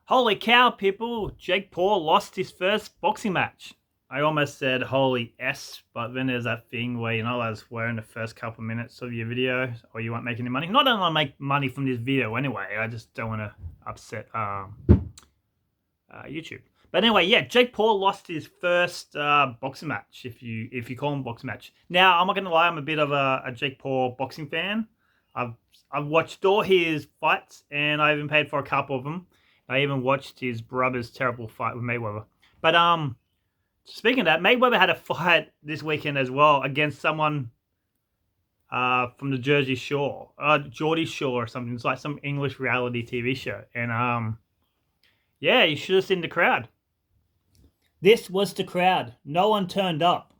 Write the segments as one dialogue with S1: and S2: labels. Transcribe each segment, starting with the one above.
S1: Holy cow, people! Jake Paul lost his first boxing match. I almost said holy S, but then there's that thing where you're not allowed to swear in the first couple of minutes of your video, or you won't make any money. Not that I want to make money from this video anyway. I just don't want to upset YouTube. But anyway, yeah, Jake Paul lost his first boxing match, if you call him boxing match. Now, I'm not gonna lie, I'm a bit of a Jake Paul boxing fan. I've watched all his fights, and I even paid for a couple of them. I even watched his brother's terrible fight with Mayweather. But speaking of that, Mayweather had a fight this weekend as well against someone from the Jersey Shore, Geordie Shore or something. It's like some English reality TV show. And yeah, you should have seen the crowd. This was the crowd. No one turned up.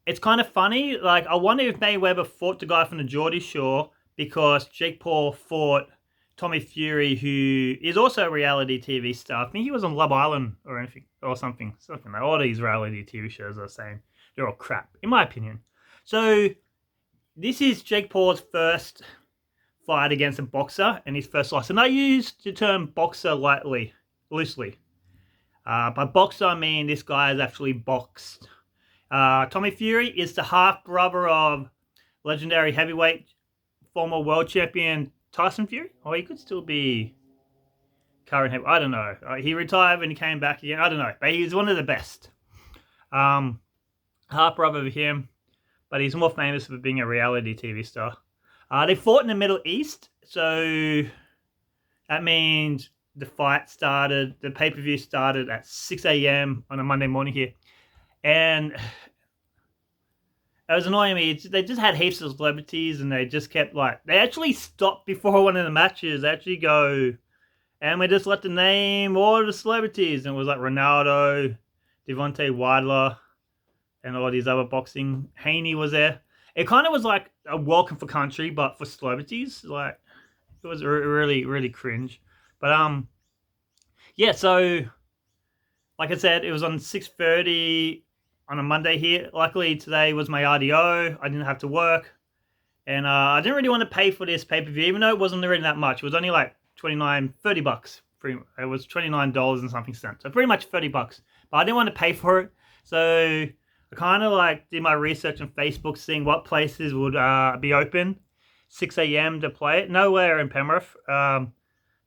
S1: It's kind of funny. Like, I wonder if Mayweather fought the guy from the Geordie Shore because Jake Paul fought Tommy Fury, who is also a reality TV star. I think he was on Love Island or anything or something. Something like all these reality TV shows are saying they're all crap, in my opinion. So this is Jake Paul's first fight against a boxer and his first loss. And I use the term boxer loosely. By boxer, I mean this guy has actually boxed. Tommy Fury is the half brother of legendary heavyweight former world champion Tyson Fury, or he could still be current heavyweight. I don't know. He retired and he came back again. I don't know, but he's one of the best. Half brother of him, but he's more famous for being a reality TV star. They fought in the Middle East, so that means the pay-per-view started at 6 a.m. on a Monday morning here. And it was annoying me. They just had heaps of celebrities, and they just kept they actually stopped before one of the matches. They actually go, and we just let the name all the celebrities, and it was like Ronaldo, Devontae Wilder, and all these other boxing. Haney was there. It kind of was like a welcome for country, but for celebrities. Like, it was really, really cringe. But yeah. So, like I said, it was on 6:30 on a Monday here. Luckily, today was my RDO. I didn't have to work. And I didn't really want to pay for this pay-per-view, even though it wasn't really that much. It was only like $30 bucks. It was $29 and something cents. So pretty much $30. But I didn't want to pay for it. So I kind of did my research on Facebook, seeing what places would be open 6 a.m. to play it. Nowhere in Penrith. There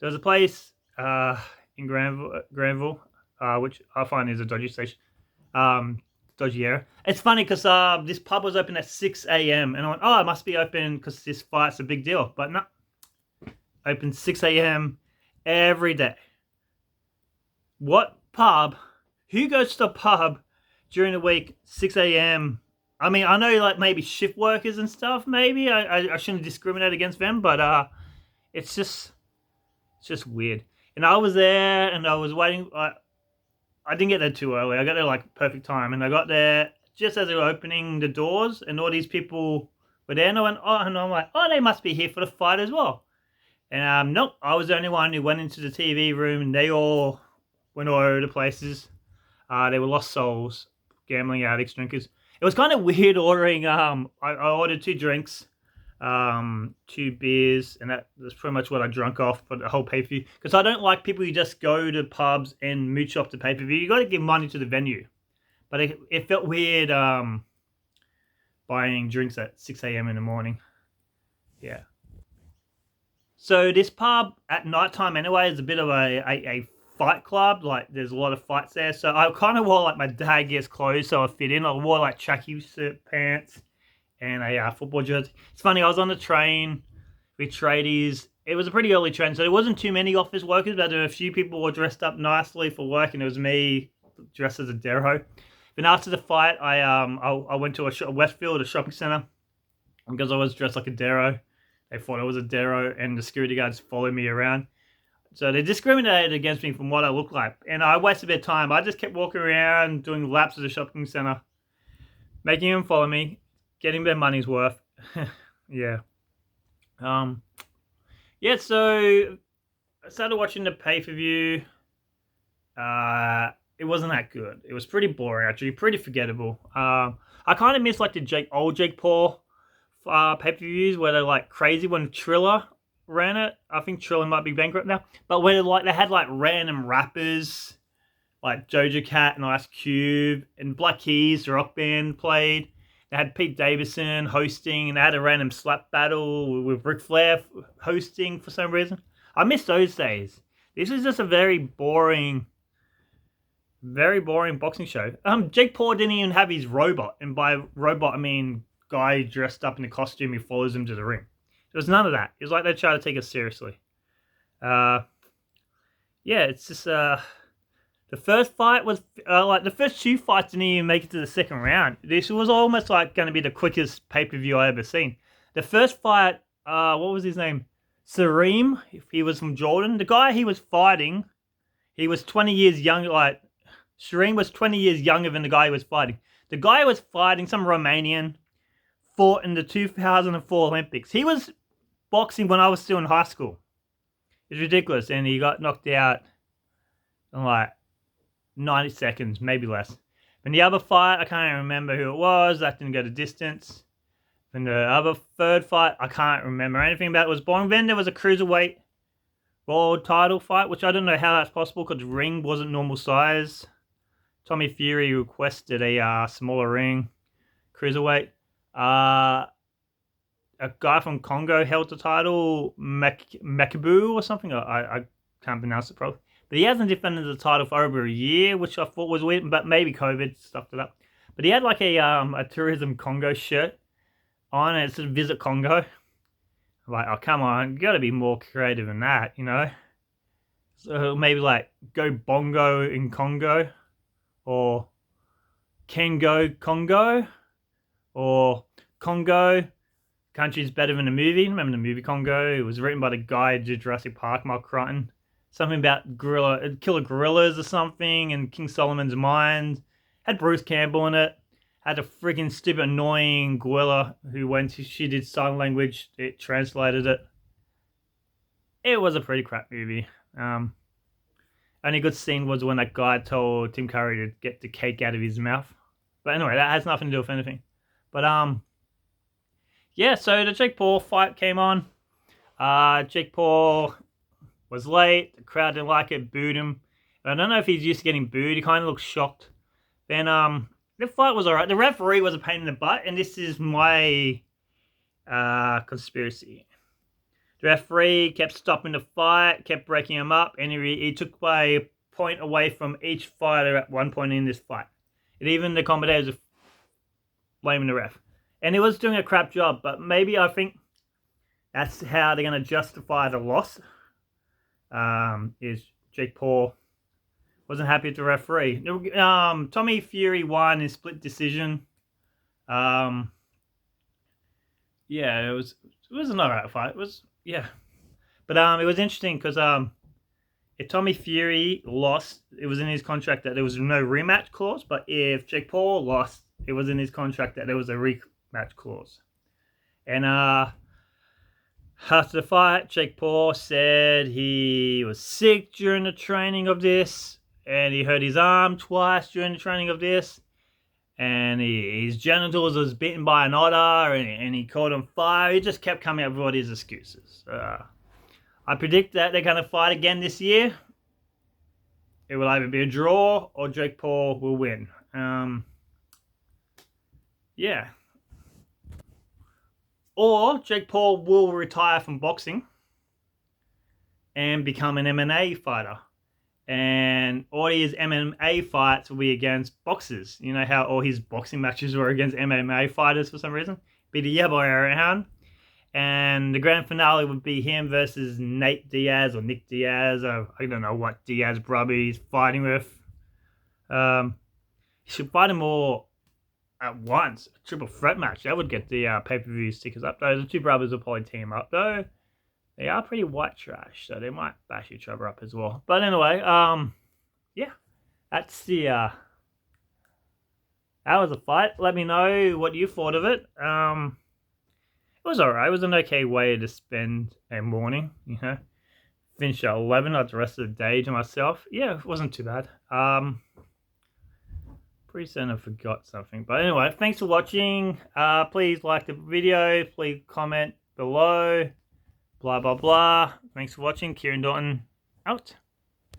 S1: was a place in Granville, which I find is a dodgy station. Dodgy area. It's funny because this pub was open at 6 a.m. and I went, oh, it must be open because this fight's a big deal. But no, open 6 a.m. every day. What pub? Who goes to a pub during the week 6 a.m.? I mean, I know maybe shift workers and stuff. Maybe I shouldn't discriminate against them, but it's just weird. And I was there and I was waiting. I didn't get there too early. I got there perfect time, and I got there just as they were opening the doors, and all these people were there. And I went, oh, and I'm like, oh, they must be here for the fight as well. And nope, I was the only one who went into the TV room, and they all went all over the places. They were lost souls, gambling addicts, drinkers. It was kind of weird ordering. I ordered 2 drinks, 2 beers, and that's pretty much what I drank off for the whole pay-per-view. Because I don't like people who just go to pubs and mooch off the pay-per-view. You got to give money to the venue. But it felt weird buying drinks at 6 a.m. in the morning. Yeah. So this pub at nighttime anyway is a bit of a fight club. There's a lot of fights there. So I kind of wore my dad gets clothes so I fit in. I wore tracky pants and a football jersey. It's funny, I was on the train with tradies. It was a pretty early train, so there wasn't too many office workers, but there were a few people who were dressed up nicely for work, and it was me dressed as a Dero. Then after the fight, I went to Westfield, a shopping centre, because I was dressed like a Dero. They thought I was a Dero, and the security guards followed me around. So they discriminated against me from what I looked like, and I wasted a bit of time. I just kept walking around, doing laps of the shopping centre, making them follow me, getting their money's worth. Yeah. Yeah, so I started watching the pay-per-view. It wasn't that good. It was pretty boring, actually, pretty forgettable. I kind of miss the old Jake Paul pay-per-views where they're crazy when Triller ran it. I think Triller might be bankrupt now. But where like they had like random rappers like Doja Cat and Ice Cube and Black Keys, the rock band, played. They had Pete Davidson hosting, and they had a random slap battle with Ric Flair hosting for some reason. I miss those days. This is just a very boring boxing show. Jake Paul didn't even have his robot, and by robot I mean guy dressed up in a costume who follows him to the ring. There was none of that. It was like they tried to take us seriously. Yeah, it's just the first fight was like the first two fights didn't even make it to the second round. This was almost like going to be the quickest pay-per-view I ever seen. The first fight, what was his name? Sareem. If he was from Jordan, the guy he was fighting, he was 20 years younger. Like Sareem was 20 years younger than the guy he was fighting. The guy who was fighting, some Romanian, fought in the 2004 Olympics. He was boxing when I was still in high school. It's ridiculous, and he got knocked out in like 90 seconds, maybe less. And the other fight, I can't even remember who it was. That didn't go the distance. And the other third fight, I can't remember anything about. It was boring. Then there was a cruiserweight world title fight, which I don't know how that's possible because the ring wasn't normal size. Tommy Fury requested a smaller ring, cruiserweight. A guy from Congo held the title, Makabu or something. I can't pronounce it properly. But he hasn't defended the title for over a year, which I thought was weird, but maybe COVID stuffed it up. But he had like a Tourism Congo shirt on, and it said Visit Congo. I'm like, oh, come on, you got to be more creative than that, you know? So maybe like Go Bongo in Congo, or Can Go Congo, or Congo, Country's Better Than the Movie. Remember the movie Congo? It was written by the guy who did Jurassic Park, Mark Crichton. Something about killer gorillas or something, and King Solomon's Mines. Had Bruce Campbell in it. Had a freaking stupid annoying gorilla who she did sign language, it translated it. It was a pretty crap movie. Only good scene was when that guy told Tim Curry to get the cake out of his mouth. But anyway, that has nothing to do with anything. But yeah, so the Jake Paul fight came on. Jake Paul was late. The crowd didn't like it, booed him. I don't know if he's used to getting booed. He kind of looked shocked. Then the fight was alright. The referee was a pain in the butt, and this is my conspiracy. The referee kept stopping the fight, kept breaking him up, and he took a point away from each fighter at one point in this fight. And even the commentators were blaming the ref. And he was doing a crap job, but maybe I think that's how they're going to justify the loss. Is Jake Paul wasn't happy with the referee. Tommy Fury won in split decision. Yeah, it was an alright fight. It was, yeah. But it was interesting because if Tommy Fury lost, it was in his contract that there was no rematch clause. But if Jake Paul lost, it was in his contract that there was a rematch clause. And after the fight, Jake Paul said he was sick during the training of this, and he hurt his arm twice during the training of this, and his genitals was bitten by an otter, and he caught on fire. He just kept coming up with all these excuses. I predict that they're going to fight again this year. It will either be a draw or Jake Paul will win. Yeah. Or Jake Paul will retire from boxing and become an MMA fighter. And all his MMA fights will be against boxers. You know how all his boxing matches were against MMA fighters for some reason? Be the other way around. And the grand finale would be him versus Nate Diaz or Nick Diaz. Or I don't know what Diaz brother he's fighting with. He should fight him all at once. A triple threat match. That would get the pay-per-view stickers up, though. The two brothers will probably team up, though. They are pretty white trash, so they might bash each other up as well. But anyway, yeah. That's the, that was a fight. Let me know what you thought of it. It was alright. It was an okay way to spend a morning, you know. Finish at 11, I had the rest of the day to myself. Yeah, it wasn't too bad. Pretty certain I forgot something. But anyway, thanks for watching. Please like the video. Please comment below. Blah, blah, blah. Thanks for watching. Kieran Doughton, out.